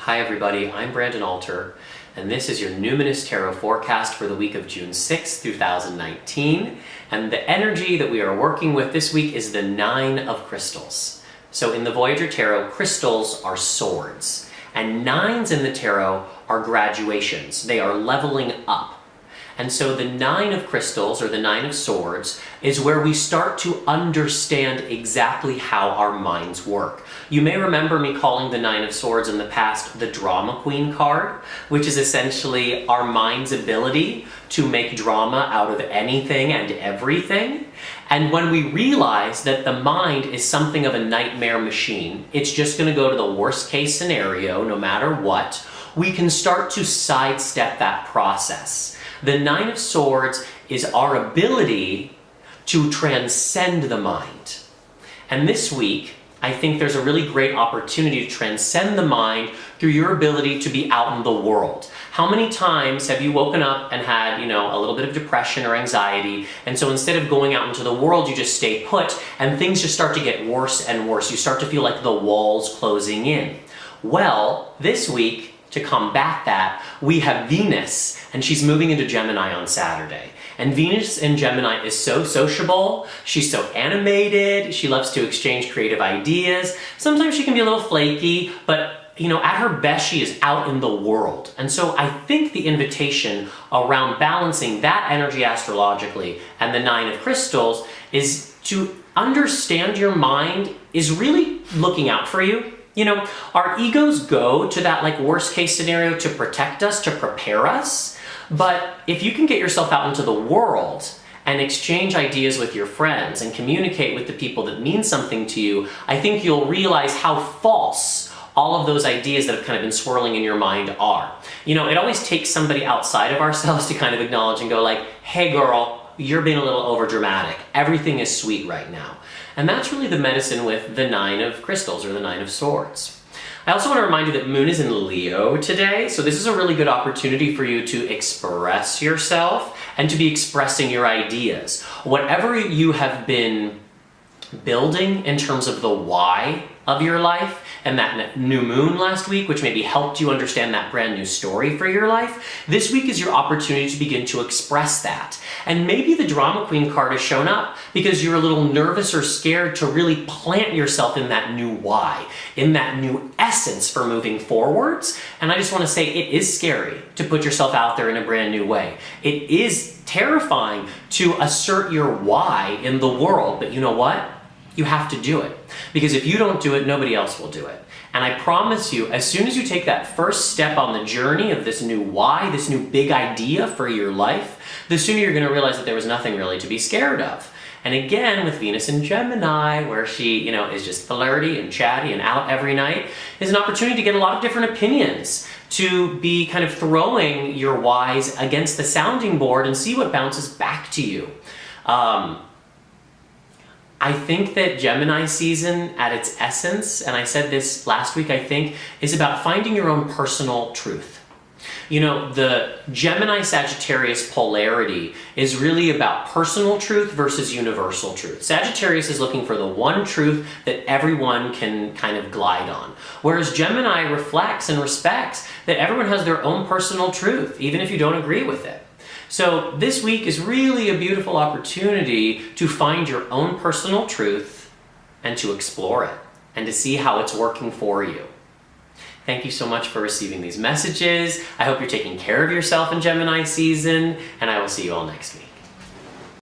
Hi everybody, I'm Brandon Alter, and this is your Numinous Tarot forecast for the week of June 6th, 2019. And the energy that we are working with this week is the Nine of Crystals. So in the Voyager Tarot, crystals are swords, and nines in the tarot are graduations. They are leveling up. And so the Nine of Crystals, or the Nine of Swords, is where we start to understand exactly how our minds work. You may remember me calling the Nine of Swords in the past the Drama Queen card, which is essentially our mind's ability to make drama out of anything and everything. And when we realize that the mind is something of a nightmare machine, it's just going to go to the worst case scenario no matter what, we can start to sidestep that process. The Nine of Swords is our ability to transcend the mind. And this week, I think there's a really great opportunity to transcend the mind through your ability to be out in the world. How many times have you woken up and had, a little bit of depression or anxiety, and so instead of going out into the world, you just stay put, and things just start to get worse and worse. You start to feel like the wall's closing in. Well, this week, to combat that, we have Venus, and she's moving into Gemini on Saturday. And Venus in Gemini is so sociable, she's so animated, she loves to exchange creative ideas. Sometimes she can be a little flaky, but at her best, she is out in the world. And so I think the invitation around balancing that energy astrologically and the Nine of Crystals is to understand your mind is really looking out for you. Our egos go to that worst case scenario to protect us, to prepare us. But if you can get yourself out into the world and exchange ideas with your friends and communicate with the people that mean something to you, I think you'll realize how false all of those ideas that have kind of been swirling in your mind are. It always takes somebody outside of ourselves to kind of acknowledge and go hey girl, you're being a little over dramatic. Everything is sweet right now. And that's really the medicine with the Nine of Crystals, or the Nine of Swords. I also want to remind you that Moon is in Leo today, so this is a really good opportunity for you to express yourself and to be expressing your ideas. Whatever you have been building in terms of the why of your life, and that new moon last week, which maybe helped you understand that brand new story for your life, this week is your opportunity to begin to express that. And maybe the Drama Queen card has shown up because you're a little nervous or scared to really plant yourself in that new why, in that new essence for moving forwards. And I just want to say it is scary to put yourself out there in a brand new way. It is terrifying to assert your why in the world, but you know what? You have to do it. Because if you don't do it, nobody else will do it. And I promise you, as soon as you take that first step on the journey of this new why, this new big idea for your life, the sooner you're going to realize that there was nothing really to be scared of. And again, with Venus in Gemini, where she, is just flirty and chatty and out every night, is an opportunity to get a lot of different opinions, to be kind of throwing your whys against the sounding board and see what bounces back to you. I think that Gemini season at its essence, and I said this last week, I think, is about finding your own personal truth. The Gemini-Sagittarius polarity is really about personal truth versus universal truth. Sagittarius is looking for the one truth that everyone can kind of glide on, whereas Gemini reflects and respects that everyone has their own personal truth, even if you don't agree with it. So this week is really a beautiful opportunity to find your own personal truth and to explore it and to see how it's working for you. Thank you so much for receiving these messages. I hope you're taking care of yourself in Gemini season, and I will see you all next week.